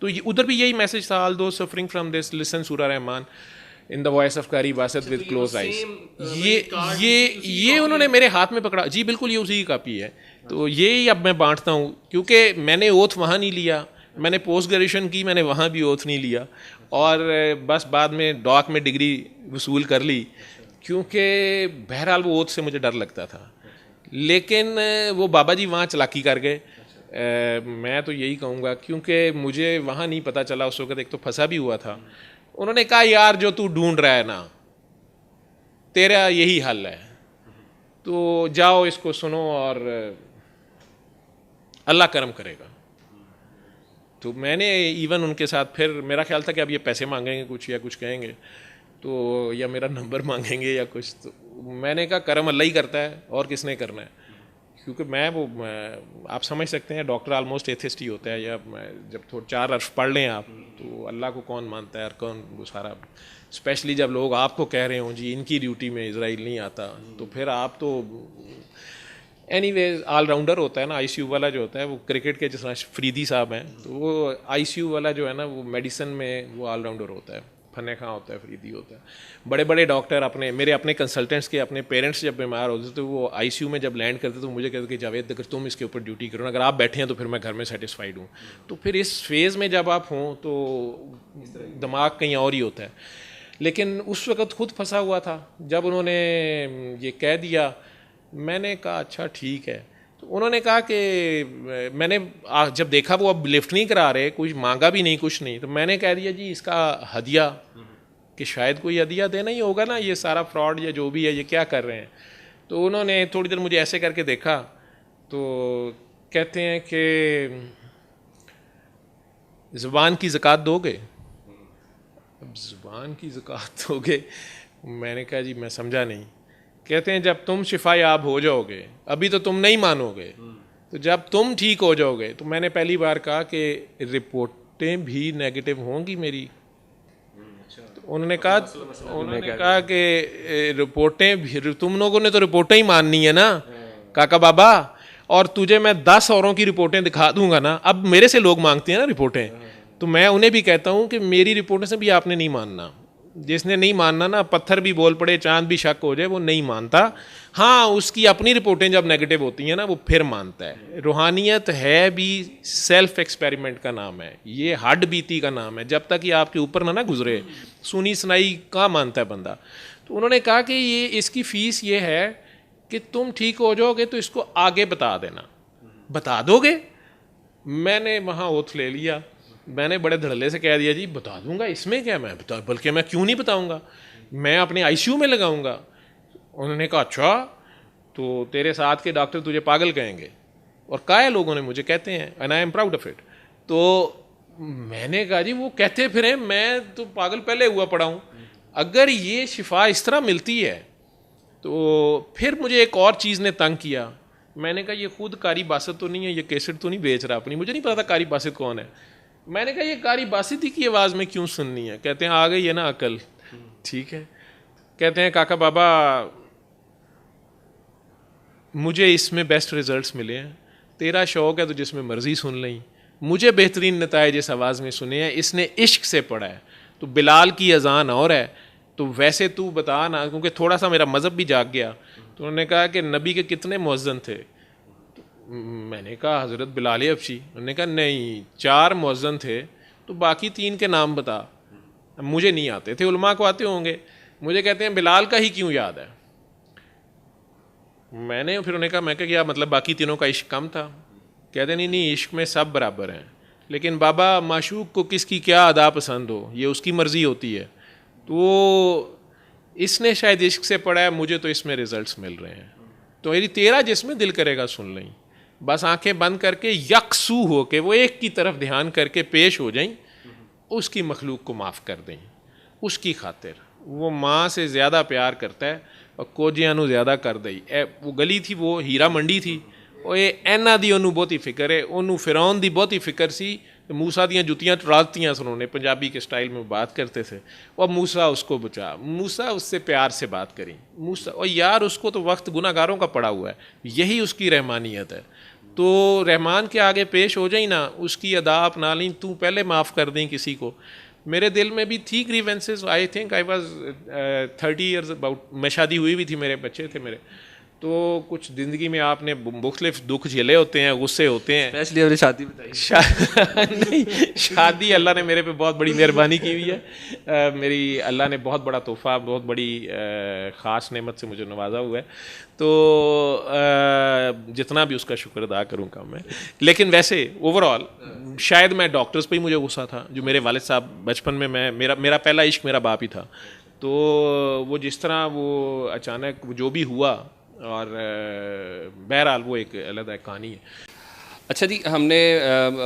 तो उधर भी यही मैसेज था, ऑल दो सफरिंग फ्रॉम दिस लिसन सूरा Rahman in the voice of कारी बासित विद क्लोज आइज। ये उन्होंने मेरे हाथ में पकड़ा, जी बिल्कुल ये उसी की कापी है। तो ये ही अब मैं बांटता हूँ, क्योंकि मैंने ओथ वहाँ नहीं लिया, मैंने पोस्ट ग्रेजुएशन की, मैंने वहाँ भी ओथ नहीं लिया, और बस बाद में डॉक में डिग्री वसूल कर ली, क्योंकि बहरहाल वो ओथ से मुझे डर लगता था। लेकिन वो बाबा जी वहाँ चालाकी कर गए। मैं तो यही कहूँगा, क्योंकि मुझे वहाँ नहीं पता चला उस वक्त, एक तो फंसा भी हुआ था। उन्होंने कहा यार जो तू ढूंढ रहा है ना, तेरा यही हल है, तो जाओ इसको सुनो और अल्लाह करम करेगा। तो मैंने इवन उनके साथ फिर मेरा ख्याल था कि अब ये पैसे मांगेंगे कुछ या कुछ कहेंगे, तो या मेरा नंबर मांगेंगे या कुछ, तो मैंने कहा करम अल्लाह ही करता है और किसने करना है। क्योंकि आप समझ सकते हैं डॉक्टर आलमोस्ट एथिस्ट ही होता है, या जब थोड़ा 4 अर्फ पढ़ लें आप, तो अल्लाह को कौन मानता है और कौन वो सारा, स्पेशली जब लोग आपको कह रहे हों जी इनकी ड्यूटी में इजराइल नहीं आता, तो फिर आप तो एनीवेज ऑलराउंडर होता है ना। आईसीयू वाला जो होता है वो क्रिकेट के जिस तरह फरीदी साहब हैं, तो वो आईसीयू वाला जो है ना वो मेडिसिन में वो ऑलराउंडर होता है, फने खां होता है, फरीदी होता है। बड़े बड़े डॉक्टर मेरे अपने कंसल्टेंट्स के अपने पेरेंट्स जब बीमार होते तो वो आईसीयू में जब लैंड करते तो मुझे कहते कि जावेद अगर तुम इसके ऊपर ड्यूटी करो, अगर आप बैठे हैं तो फिर मैं घर में सेटिस्फाइड हूँ। तो फिर इस फेज़ में जब आप हों तो दिमाग कहीं और ही होता है। लेकिन उस वक्त खुद फंसा हुआ था, जब उन्होंने ये कह दिया मैंने कहा अच्छा ठीक है। तो उन्होंने कहा कि मैंने जब देखा वो अब लिफ्ट नहीं करा रहे, कुछ मांगा भी नहीं, कुछ नहीं, तो मैंने कह दिया जी इसका हदिया, कि शायद कोई हदिया देना ही होगा ना, ये सारा फ्रॉड या जो भी है ये क्या कर रहे हैं। तो उन्होंने थोड़ी देर मुझे ऐसे करके देखा, तो कहते हैं कि ज़ुबान की ज़कात दोगे? अब ज़ुबान की ज़कात दोगे, मैंने कहा जी मैं समझा नहीं। कहते हैं जब तुम शिफा याब हो जाओगे, अभी तो तुम नहीं मानोगे, तो जब तुम ठीक हो जाओगे, तो मैंने पहली बार कहा कि रिपोर्टें भी नेगेटिव होंगी मेरी। तो उन्होंने कहा कि रिपोर्टें भी, तुम लोगों ने तो रिपोर्टें ही माननी है ना काका बाबा, और तुझे मैं 10 औरों की रिपोर्टें दिखा दूंगा ना। अब मेरे से लोग मांगते हैं ना रिपोर्टें, तो मैं उन्हें भी कहता हूँ कि मेरी रिपोर्टें से भी आपने नहीं मानना। जिसने नहीं मानना ना, पत्थर भी बोल पड़े, चांद भी शक हो जाए, वो नहीं मानता। हाँ, उसकी अपनी रिपोर्टें जब नेगेटिव होती हैं ना, वो फिर मानता है। रूहानियत है भी सेल्फ एक्सपेरिमेंट का नाम है, ये हड बीती का नाम है। जब तक ये आपके ऊपर ना गुजरे, सुनी सुनाई कहाँ मानता है बंदा। तो उन्होंने कहा कि ये इसकी फ़ीस ये है कि तुम ठीक हो जाओगे तो इसको आगे बता देना। बता दोगे? मैंने वहाँ ओथ ले लिया, मैंने बड़े धड़ल्ले से कह दिया जी बता दूंगा, इसमें क्या, मैं बता, बल्कि मैं क्यों नहीं बताऊंगा, मैं अपने आईसीयू में लगाऊंगा। उन्होंने कहा अच्छा, तो तेरे साथ के डॉक्टर तुझे पागल कहेंगे, और कहा है लोगों ने मुझे, कहते हैं, and I am proud of it. तो मैंने कहा जी वो कहते फिर मैं तो पागल पहले हुआ पड़ा हूँ। अगर ये शिफा इस तरह मिलती है तो फिर मुझे एक और चीज़ ने तंग किया। मैंने कहा ये खुद कारी बासित तो नहीं है, ये कैसेट तो नहीं बेच रहा अपनी, मुझे नहीं पता था कारी बासित कौन है। मैंने कहा ये कारी बासित ही की आवाज़ में क्यों सुननी है? कहते हैं आ गई है ना अकल, ठीक है। कहते हैं काका बाबा मुझे इसमें बेस्ट रिजल्ट्स मिले हैं, तेरा शौक़ है तो जिसमें मर्ज़ी सुन लें, मुझे बेहतरीन नताइज इस आवाज़ में सुने हैं। इसने इश्क से पढ़ा है, तो बिलाल की अज़ान और है, तो वैसे तू बता ना, क्योंकि थोड़ा सा मेरा मज़हब भी जाग गया। तो उन्होंने कहा कि नबी के कितने मुअज्जिन थे? तो मैंने कहा हज़रत बिलाल हबशी। उन्होंने कहा नहीं, 4 मुअज्जिन थे, तो बाकी 3 के नाम बता। मुझे नहीं आते थे, उलमा को आते होंगे। मुझे कहते हैं बिलाल का ही क्यों याद है? मैंने फिर उन्हें कहा, मैं क्या मतलब बाकी तीनों का इश्क कम था? कहते नहीं नहीं, इश्क में सब बराबर हैं, लेकिन बाबा माशूक को किसकी क्या अदा पसंद हो ये उसकी मर्ज़ी होती है। तो इसने शायद इश्क से पढ़ा है, मुझे तो इसमें रिजल्ट्स मिल रहे हैं। तो मेरी तेरा जिसमें दिल करेगा सुन लें, बस आंखें बंद करके यकसू हो के वो एक की तरफ ध्यान करके पेश हो जाएं, उसकी मखलूक को माफ़ कर दें। उसकी खातिर वो माँ से ज़्यादा प्यार करता है और कोजियां नू ज़्यादा कर दई। वो गली थी, वो हीरा मंडी थी, और ये एना दी ओनू बहुती फिक्र है, ओनू फिरौन दी बहुती फिक्र सी। मूसा दियाँ जुतियाँ टुरातियाँ सुनोने, पंजाबी के स्टाइल में बात करते थे। और मूसा उसको बचा, मूसा उससे प्यार से बात करी, मूसा। और यार उसको तो वक्त गुनाहगारों का पड़ा हुआ है, यही उसकी रहमानियत है। तो रहमान के आगे पेश हो जाई ना, उसकी अदा अपना ली, तू पहले माफ़ कर दें किसी को। मेरे दिल में भी थी grievances. I think I was 30 years about, मैं शादी हुई भी थी, मेरे बच्चे थे मेरे। तो कुछ ज़िंदगी में आपने मुख्तलिफ दुख झेले होते हैं, गुस्से होते हैं। स्पेशली अपनी शादी बताई। नहीं, शादी अल्लाह ने मेरे पे बहुत बड़ी मेहरबानी की हुई है। मेरी अल्लाह ने बहुत बड़ा तोहफ़ा, बहुत बड़ी ख़ास नेमत से मुझे नवाजा हुआ है। तो जितना भी उसका शुक्र अदा करूँ कम है। लेकिन वैसे ओवरऑल शायद मैं डॉक्टर्स पे ही मुझे गुस्सा था, जो मेरे वालिद साहब बचपन में, मेरा पहला इश्क मेरा बाप ही था। तो वो जिस तरह वो अचानक जो भी हुआ, और बहरहाल वो एक अलग कहानी है। अच्छा जी, हमने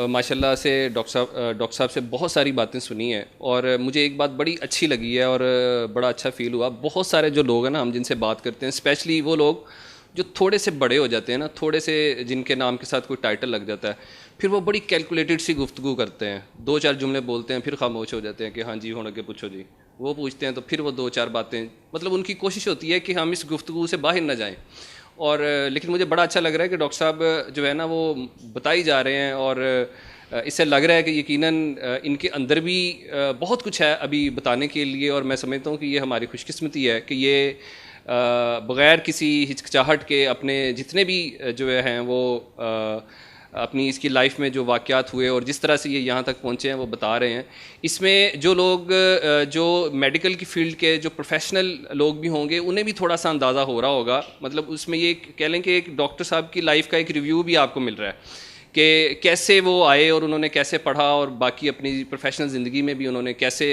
माशाल्लाह से डॉक्टर साहब से बहुत सारी बातें सुनी हैं, और मुझे एक बात बड़ी अच्छी लगी है और बड़ा अच्छा फ़ील हुआ। बहुत सारे जो लोग हैं ना, हम जिनसे बात करते हैं, स्पेशली वो लोग जो थोड़े से बड़े हो जाते हैं ना, थोड़े से जिनके नाम के साथ कोई टाइटल लग जाता है, फिर वो बड़ी कैलकुलेटेड सी गुफ्तगू करते हैं, 2-4 जुमले बोलते हैं, फिर खामोश हो जाते हैं कि हाँ जी हुण अगे पूछो जी। वो पूछते हैं तो फिर वो 2-4 बातें, मतलब उनकी कोशिश होती है कि हम इस गुफ्तगू से बाहर ना जाएं। और लेकिन मुझे बड़ा अच्छा लग रहा है कि डॉक्टर साहब जो है ना वो बताई जा रहे हैं, और इससे लग रहा है कि यकीनन इनके अंदर भी बहुत कुछ है अभी बताने के लिए। और मैं समझता हूँ कि ये हमारी खुशकिस्मती है कि ये बग़ैर किसी हिचकिचाहट के अपने जितने भी जो हैं वो अपनी इसकी लाइफ में जो वाक़यात हुए और जिस तरह से ये यहाँ तक पहुँचे हैं वो बता रहे हैं। इसमें जो लोग जो मेडिकल की फ़ील्ड के जो प्रोफेशनल लोग भी होंगे, उन्हें भी थोड़ा सा अंदाज़ा हो रहा होगा। मतलब उसमें ये कह लें कि एक डॉक्टर साहब की लाइफ का एक रिव्यू भी आपको मिल रहा है कि कैसे वो आए और उन्होंने कैसे पढ़ा, और बाकी अपनी प्रोफेशनल ज़िंदगी में भी उन्होंने कैसे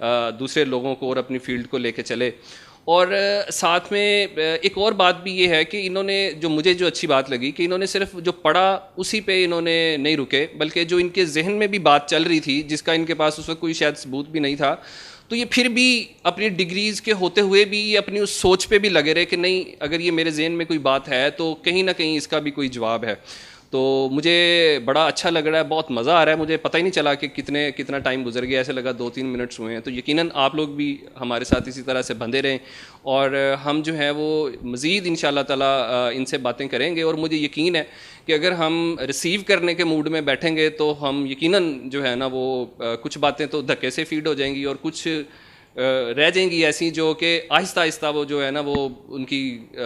दूसरे लोगों को और अपनी फ़ील्ड को लेके चले। और साथ में एक और बात भी ये है कि इन्होंने मुझे जो अच्छी बात लगी कि इन्होंने सिर्फ जो पढ़ा उसी पे इन्होंने नहीं रुके, बल्कि जो इनके जहन में भी बात चल रही थी, जिसका इनके पास उस वक्त कोई शायद सबूत भी नहीं था, तो ये फिर भी अपनी डिग्रीज़ के होते हुए भी ये अपनी उस सोच पे भी लगे रहे कि नहीं, अगर ये मेरे जहन में कोई बात है तो कहीं ना कहीं इसका भी कोई जवाब है। तो मुझे बड़ा अच्छा लग रहा है, बहुत मज़ा आ रहा है। मुझे पता ही नहीं चला कि कितना टाइम गुजर गया, ऐसे लगा 2-3 मिनट्स हुए हैं। तो यकीनन आप लोग भी हमारे साथ इसी तरह से बंधे रहें, और हम जो है वो मज़ीद इंशाअल्लाह ताला इनसे बातें करेंगे। और मुझे यकीन है कि अगर हम रिसीव करने के मूड में बैठेंगे तो हम यकीनन जो है ना वो कुछ बातें तो धक्के से फीड हो जाएंगी, और कुछ रह जाएंगी ऐसी जो कि आहिस्ता आहिस्ता वो जो है ना वो उनकी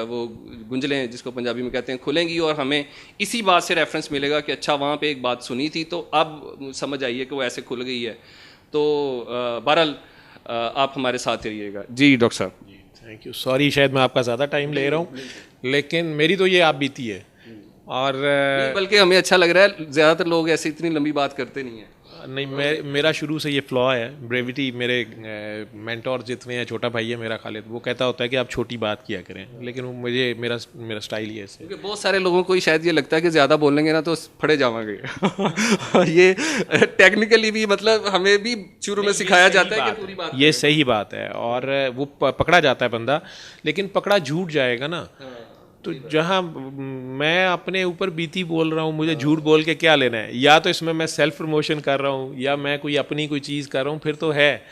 वो गुंजलें जिसको पंजाबी में कहते हैं खुलेंगी, और हमें इसी बात से रेफरेंस मिलेगा कि अच्छा वहाँ पे एक बात सुनी थी तो अब समझ आइए कि वो ऐसे खुल गई है। तो बहरहाल आप हमारे साथ रहिएगा। जी डॉक्टर साहब। जी थैंक यू। सॉरी शायद मैं आपका ज़्यादा टाइम ले रहा हूँ, लेकिन मेरी तो ये आप बीती है। और बल्कि हमें अच्छा लग रहा है, ज़्यादातर लोग ऐसे इतनी लंबी बात करते नहीं हैं। नहीं, मेरा शुरू से ये फ्लॉ है, ब्रेविटी। मेरे मेंटोर जितने हैं, छोटा भाई है मेरा खालिद, वो कहता होता है कि आप छोटी बात किया करें, लेकिन वो मेरा स्टाइल ही है ऐसे। क्योंकि बहुत सारे लोगों को ही शायद ये लगता है कि ज़्यादा बोलेंगे ना तो फड़े जावांगे। और ये टेक्निकली भी मतलब हमें भी शुरू में सिखाया जाता है कि पूरी बात, ये सही बात है, और वो पकड़ा जाता है बंदा, लेकिन पकड़ा झूठ जाएगा ना। तो जहाँ मैं अपने ऊपर बीती बोल रहा हूँ, मुझे झूठ बोल के क्या लेना है? या तो इसमें मैं सेल्फ प्रमोशन कर रहा हूँ, या मैं कोई अपनी कोई चीज़ कर रहा हूँ, फिर तो है।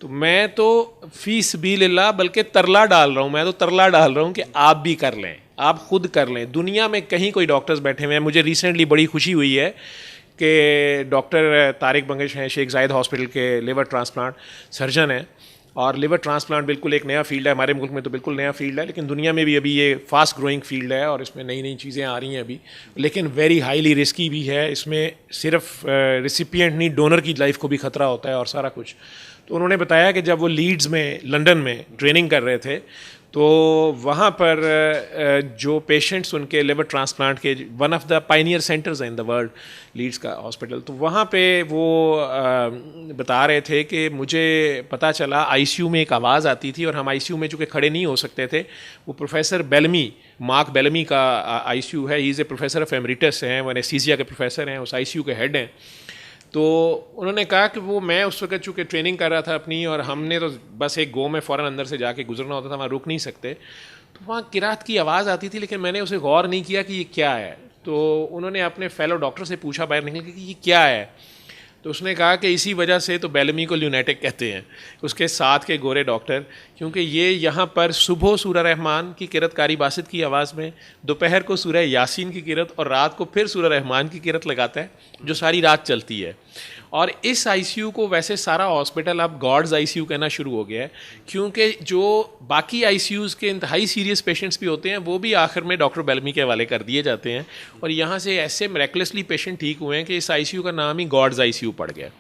तो मैं तो फी सबीलिल्लाह बल्कि तरला डाल रहा हूँ, मैं तो तरला डाल रहा हूँ कि आप भी कर लें, आप खुद कर लें। दुनिया में कहीं कोई डॉक्टर्स बैठे हुए हैं। मुझे रिसेंटली बड़ी खुशी हुई है कि डॉक्टर तारिक बंगश हैं, शेख जायद हॉस्पिटल के लिवर ट्रांसप्लांट सर्जन हैं, और लिवर ट्रांसप्लांट बिल्कुल एक नया फील्ड है, हमारे मुल्क में तो बिल्कुल नया फील्ड है, लेकिन दुनिया में भी अभी ये फास्ट ग्रोइंग फील्ड है और इसमें नई नई चीज़ें आ रही हैं अभी, लेकिन वेरी हाईली रिस्की भी है। इसमें सिर्फ रिसिपिएंट नहीं, डोनर की लाइफ को भी ख़तरा होता है और सारा कुछ। तो उन्होंने बताया कि जब वो लीड्स में, लंदन में ट्रेनिंग कर रहे थे, तो वहाँ पर जो पेशेंट्स उनके लिवर ट्रांसप्लांट के, one of the pioneer centres हैं इन द वर्ल्ड, लीड्स का हॉस्पिटल, तो वहाँ पे वो बता रहे थे कि मुझे पता चला आईसीयू में एक आवाज़ आती थी और हम आईसीयू में चूँकि खड़े नहीं हो सकते थे, वो प्रोफेसर बेलमी, मार्क बेलमी का आईसीयू है, he is a professor of emeritus हैं, वो एनेस्थीसिया के प्रोफेसर हैं, उस आईसीयू के हेड हैं। तो उन्होंने कहा कि वो, मैं उस वक्त चूँकि ट्रेनिंग कर रहा था अपनी, और हमने तो बस एक गो में फ़ौरन अंदर से जाके गुजरना होता था, वहाँ रुक नहीं सकते, तो वहाँ किरात की आवाज़ आती थी, लेकिन मैंने उसे गौर नहीं किया कि ये क्या है। तो उन्होंने अपने फेलो डॉक्टर से पूछा बाहर निकल के कि ये क्या है, तो उसने कहा कि इसी वजह से तो बेलमी को ल्यूनेटिक कहते हैं, उसके साथ के गोरे डॉक्टर, क्योंकि ये यहाँ पर सुबह सूरह रहमान की किरत कारी बासित की आवाज़ में, दोपहर को सूरह यासीन की किरत और रात को फिर सूरह रहमान की किरत लगाता है, जो सारी रात चलती है। और इस आईसीयू को वैसे सारा हॉस्पिटल अब गॉड्स आईसीयू कहना शुरू हो गया है, क्योंकि जो बाकी आईसीयूज़ के इंतहाई सीरियस पेशेंट्स भी होते हैं वो भी आखिर में डॉक्टर बेलमी के हवाले कर दिए जाते हैं, और यहाँ से ऐसे मिरेकलसली पेशेंट ठीक हुए हैं कि इस आईसीयू का नाम ही गॉड्स आईसीयू पड़ गया।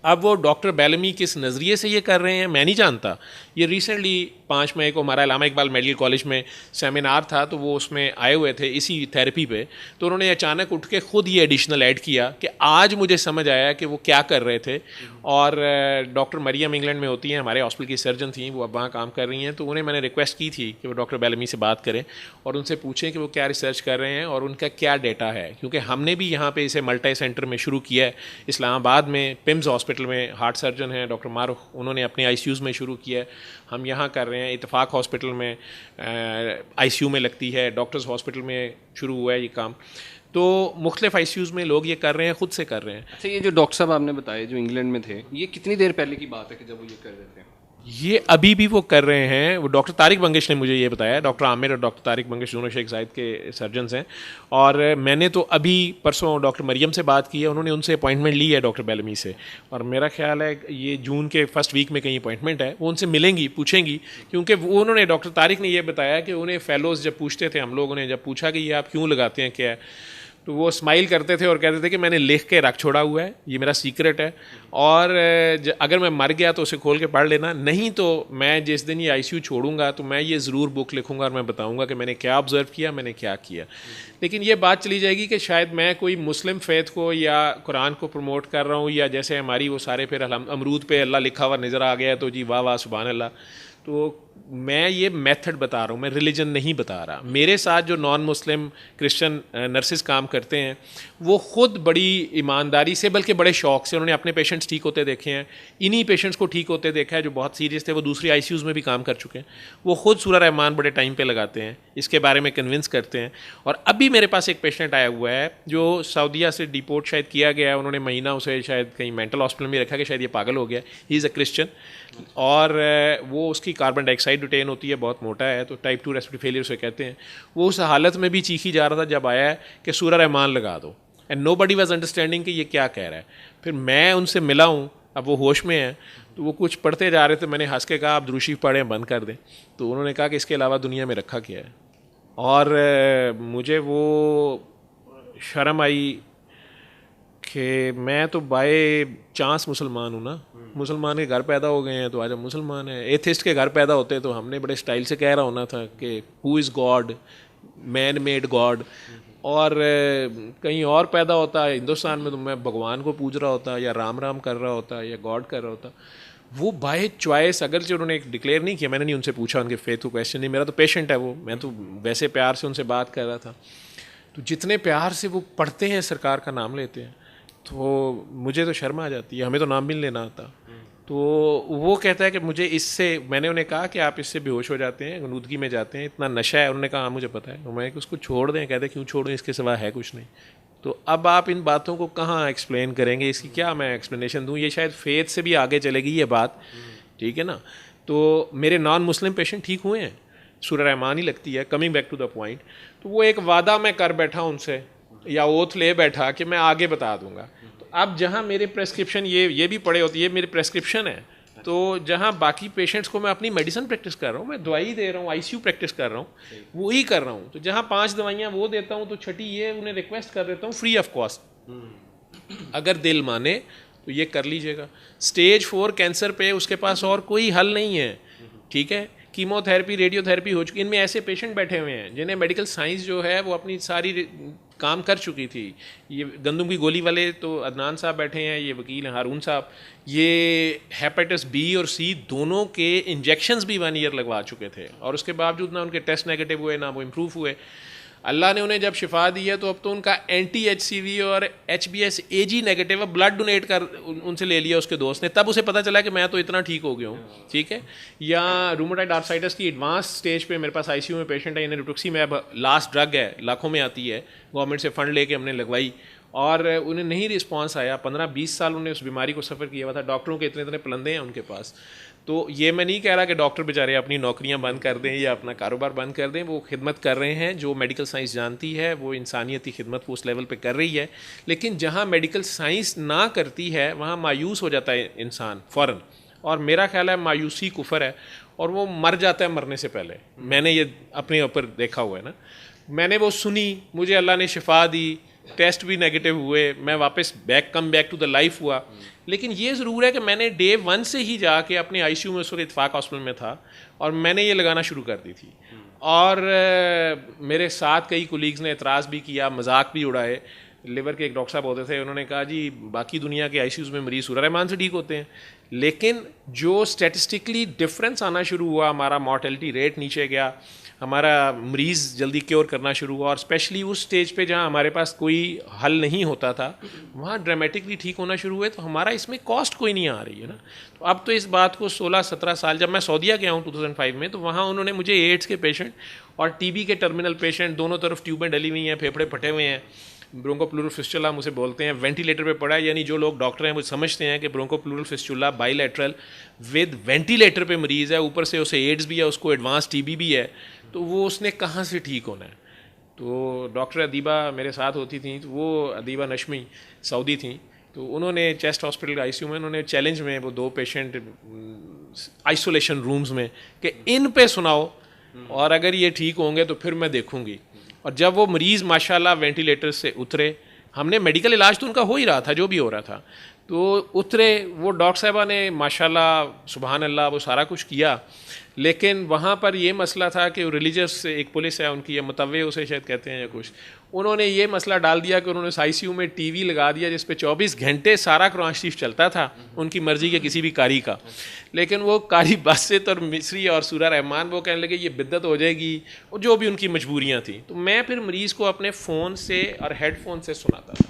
अब वो डॉक्टर बेलमी किस नज़रिए से ये कर रहे हैं मैं नहीं जानता। ये रिसेंटली 5 मई को हमारा इलामा इकबाल मेडिकल कॉलेज में सेमिनार था, तो वो उसमें आए हुए थे इसी थेरेपी पे, तो उन्होंने अचानक उठ के ख़ुद ये एडिशनल ऐड किया कि आज मुझे समझ आया कि वो क्या कर रहे थे। और डॉक्टर मरियम इंग्लैंड में होती हैं, हमारे हॉस्पिटल की सर्जन थी, वो अब वहाँ काम कर रही हैं, तो उन्हें मैंने रिक्वेस्ट की थी कि वो डॉक्टर बेलमी से बात करें और उनसे पूछें कि वो क्या रिसर्च कर रहे हैं और उनका क्या डेटा है, क्योंकि हमने भी यहाँ पर इसे मल्टी सेंटर में शुरू किया है। इस्लामाबाद में पिम्स हॉस्पिटल में हार्ट सर्जन हैं डॉक्टर मारूख, उन्होंने अपने आईसीयूज़ में शुरू किया है, हम यहाँ कर रहे हैं। इत्तेफाक हॉस्पिटल में आईसीयू में लगती है, डॉक्टर्स हॉस्पिटल में शुरू हुआ है ये काम, तो मुख्तलिफ आईसीयूज़ में लोग ये कर रहे हैं, ख़ुद से कर रहे हैं। अच्छा, ये जो डॉक्टर साहब आपने बताए जो इंग्लैंड में थे, ये कितनी देर पहले की बात है कि जब वो ये कर रहे थे? ये अभी भी वो कर रहे हैं। वो डॉक्टर तारिक बंगिश ने मुझे ये बताया, डॉक्टर आमिर और डॉक्टर तारिक बंगिश दोनों शेख जायद के सर्जन्स हैं, और मैंने तो अभी परसों डॉक्टर मरियम से बात की है, उन्होंने उनसे अपॉइंटमेंट ली है डॉक्टर बेलमी से, और मेरा ख्याल है ये जून के फर्स्ट वीक में कहीं अपॉइंटमेंट है, वो उनसे मिलेंगी, पूछेंगी, क्योंकि वो उन्होंने, डॉक्टर तारिक ने ये बताया कि उन्हें फेलोज़ जब पूछते थे, हम लोगों ने जब पूछा कि ये आप क्यों लगाते हैं क्या है, तो वो स्माइल करते थे और कहते थे कि मैंने लिख के रख छोड़ा हुआ है, ये मेरा सीक्रेट है, और अगर मैं मर गया तो उसे खोल के पढ़ लेना, नहीं तो मैं जिस दिन ये आईसीयू छोड़ूंगा तो मैं ये ज़रूर बुक लिखूंगा और मैं बताऊंगा कि मैंने क्या ऑब्ज़र्व किया, मैंने क्या किया। लेकिन ये बात चली जाएगी कि शायद मैं कोई मुस्लिम फ़ेथ को या कुरान को प्रमोट कर रहा हूँ, या जैसे हमारी वो सारे फिर अमरूद पे अल्लाह लिखा हुआ नज़र आ गया तो जी वाह वाह सुभान अल्लाह। तो मैं ये मेथड बता रहा हूँ, मैं रिलीजन नहीं बता रहा। मेरे साथ जो नॉन मुस्लिम क्रिश्चियन नर्सिस काम करते हैं वो ख़ुद बड़ी ईमानदारी से, बल्कि बड़े शौक़ से, उन्होंने अपने पेशेंट्स ठीक होते देखे हैं, इन्हीं पेशेंट्स को ठीक होते देखा है जो बहुत सीरियस थे, वो दूसरी आईसीयूज़ में भी काम कर चुके हैं, वो ख़ुद सूरह रहमान बड़े टाइम पे लगाते हैं, इसके बारे में कन्विंस करते हैं। और अभी मेरे पास एक पेशेंट आया हुआ है जो सऊदीया से डिपोर्ट शायद किया गया है, उन्होंने महीना उसे शायद कहीं मेंटल हॉस्पिटल में रखा कि शायद ये पागल हो गया, ही इज़ अ क्रिश्चियन, और वो उसकी कार्बन डाइऑक्साइड रिटेन होती है, बहुत मोटा है, तो टाइप 2 रेस्पिरेटरी फेलियर उसे कहते हैं। वो उस हालत में भी चीखी जा रहा था जब आया है कि सूरह रहमान लगा दो, एंड नोबडी वाज अंडरस्टैंडिंग कि ये क्या कह रहा है। फिर मैं उनसे मिला हूँ, अब वो होश में हैं, तो वो कुछ पढ़ते जा रहे थे, मैंने हंस के कहा आप दुरूद शरीफ पढ़ें, बंद कर दें, तो उन्होंने कहा कि इसके अलावा दुनिया में रखा क्या है। और मुझे वो शर्म आई कि मैं तो बाय चांस मुसलमान हूँ ना, मुसलमान के घर पैदा हो गए हैं तो आज हम मुसलमान हैं। एथिस्ट के घर पैदा होते तो हमने बड़े स्टाइल से कह रहा होना था कि who is God, man made God, और कहीं और पैदा होता है हिंदुस्तान में तो मैं भगवान को पूज रहा होता, या राम राम कर रहा होता, या गॉड कर रहा होता। वो बाय चॉइस, अगर जो उन्होंने डिक्लेयर नहीं किया, मैंने नहीं उनसे पूछा उनके फेथ को क्वेश्चन नहीं, मेरा तो पेशेंट है वो, मैं तो वैसे प्यार से उनसे बात कर रहा था, तो जितने प्यार से वो पढ़ते हैं, सरकार का नाम लेते हैं, तो मुझे तो शर्म आ जाती है, हमें तो नाम भी नहीं लेना आता। तो वो कहता है कि मुझे इससे, मैंने उन्हें कहा कि आप इससे बेहोश हो जाते हैं, गनूदगी में जाते हैं, इतना नशा है, उन्होंने कहा हाँ मुझे पता है, तो मैं कि उसको छोड़ दें, कहते क्यों छोड़ें, इसके सिवा है कुछ नहीं। तो अब आप इन बातों को कहाँ एक्सप्लेन करेंगे, इसकी क्या मैं एक्सप्लेनेशन दूँ, ये शायद फेथ से भी आगे चलेगी ये बात, ठीक है ना। तो मेरे नॉन मुस्लिम पेशेंट ठीक हुए हैं, सूरह रहमान ही लगती है, coming back to the point. तो वो एक वादा मैं कर बैठा उनसे, या ओथ ले बैठा कि मैं आगे बता दूंगा। तो अब जहाँ मेरे प्रेस्क्रिप्शन ये भी पड़े होती है, मेरी प्रेस्क्रिप्शन है, तो जहाँ बाकी पेशेंट्स को मैं अपनी मेडिसिन प्रैक्टिस कर रहा हूँ, मैं दवाई दे रहा हूँ, आईसीयू प्रैक्टिस कर रहा हूँ, वही कर रहा हूँ। तो जहाँ 5 दवाइयाँ वो देता हूँ, तो छठी ये उन्हें रिक्वेस्ट कर देता हूँ फ्री ऑफ कॉस्ट, अगर दिल माने तो ये कर लीजिएगा। स्टेज 4 कैंसर पे उसके पास और कोई हल नहीं है, ठीक है। कीमोथेरेपी, रेडियोथेरेपी हो चुकी, इनमें ऐसे पेशेंट बैठे हुए हैं जिन्हें मेडिकल साइंस जो है वो अपनी सारी काम कर चुकी थी। ये गंदम की गोली वाले तो अदनान साहब बैठे हैं, ये वकील हैं हारून साहब, ये हेपेटाइटिस बी और सी दोनों के इंजेक्शंस भी 1 ईयर लगवा चुके थे, और उसके बावजूद ना उनके टेस्ट नेगेटिव हुए, ना वो इम्प्रूव हुए। अल्लाह ने उन्हें जब शिफा दी है तो अब तो उनका एंटी HCV और HBS AG नेगेटिव है, ब्लड डोनेट कर उनसे ले लिया उसके दोस्त ने, तब उसे पता चला कि मैं तो इतना ठीक हो गया हूँ, ठीक है। या रूमेटॉइड आर्थराइटिस की एडवांस स्टेज पे मेरे पास ICU में पेशेंट है, इन्हें रिटुक्सीमैब लास्ट ड्रग है, लाखों में आती है, गवर्नमेंट से फ़ंड लेके हमने लगवाई और उन्हें नहीं रिस्पॉन्स आया। 15-20 साल उन्हें उस बीमारी को सफ़र किया हुआ था, डॉक्टरों के इतने इतने पलंदे हैं उनके पास। तो ये मैं नहीं कह रहा कि डॉक्टर बेचारे अपनी नौकरियां बंद कर दें या अपना कारोबार बंद कर दें, वो खिदमत कर रहे हैं, जो मेडिकल साइंस जानती है वो इंसानियती खिदमत वो उस लेवल पे कर रही है। लेकिन जहां मेडिकल साइंस ना करती है वहां मायूस हो जाता है इंसान फ़ौरन, और मेरा ख्याल है मायूसी कुफर है और वो मर जाता है मरने से पहले। मैंने ये अपने ऊपर देखा हुआ है ना, मैंने वो सुनी, मुझे अल्लाह ने शिफा दी, टेस्ट भी नेगेटिव हुए, मैं वापस come back to the life हुआ। लेकिन ये ज़रूर है कि मैंने डे 1 से ही जाके अपने ICU में, उस वक्त इत्फाक हॉस्पिटल में था, और मैंने ये लगाना शुरू कर दी थी। और मेरे साथ कई कोलीग्स ने एतराज़ भी किया, मजाक भी उड़ाए। लिवर के एक डॉक्टर साहब होते थे, उन्होंने कहा जी बाकी दुनिया के ICUs में मरीज़ सूरह रहमान से ठीक होते हैं, लेकिन जो स्टैटिस्टिकली डिफरेंस आना शुरू हुआ, हमारा मॉर्टेलिटी रेट नीचे गया, हमारा मरीज़ जल्दी क्योर करना शुरू हुआ, और स्पेशली उस स्टेज पे जहाँ हमारे पास कोई हल नहीं होता था वहाँ ड्रामेटिकली ठीक होना शुरू हुए, तो हमारा इसमें कॉस्ट कोई नहीं आ रही है ना। तो अब तो इस बात को 16-17 साल, जब मैं सऊदीया गया हूँ 2005 में, तो वहाँ उन्होंने मुझे एड्स के पेशेंट और TB के टर्मिनल पेशेंट, दोनों तरफ ट्यूबें डली हुई हैं, फेफड़े फटे हुए हैं, ब्रोंकोप्लूरल फिस्टुला मुझे बोलते हैं, वेंटिलेटर पे पड़ा है, यानी जो लोग डॉक्टर हैं वो समझते हैं कि ब्रोंकोप्लूरल फिस्टुला बाइलेटरल विद वेंटिलेटर पे मरीज़ है, ऊपर से उसे एड्स भी है, उसको एडवांस TB भी है, तो वो उसने कहाँ से ठीक होना है। तो डॉक्टर अदीबा मेरे साथ होती थी, तो वो अदीबा नशमी सऊदी थी, तो उन्होंने चेस्ट हॉस्पिटल ICU में उन्होंने चैलेंज में वो 2 पेशेंट आइसोलेशन रूम्स में कि इन पे सुनाओ और अगर ये ठीक होंगे तो फिर मैं देखूंगी। और जब वो मरीज़ माशाल्लाह वेंटिलेटर से उतरे, हमने मेडिकल इलाज तो उनका हो ही रहा था, जो भी हो रहा था, तो उतरे वो डॉक्टर साहबा ने माशाल्लाह सुभान अल्लाह वो सारा कुछ किया। लेकिन वहाँ पर ये मसला था कि रिलीजियस एक पुलिस है उनकी, या मुतव्वे उसे शायद कहते हैं या कुछ, उन्होंने ये मसला डाल दिया कि उन्होंने ICU में TV लगा दिया जिस पे 24 घंटे सारा कुरान शरीफ चलता था, उनकी मर्ज़ी के किसी भी कारी का। लेकिन वो कारी बासित और मिस्री और सूरह रहमान वो कहने लगे ये बिद्दत हो जाएगी, और जो भी उनकी मजबूरियाँ थी। तो मैं फिर मरीज़ को अपने फ़ोन से और हेडफोन से सुनाता था।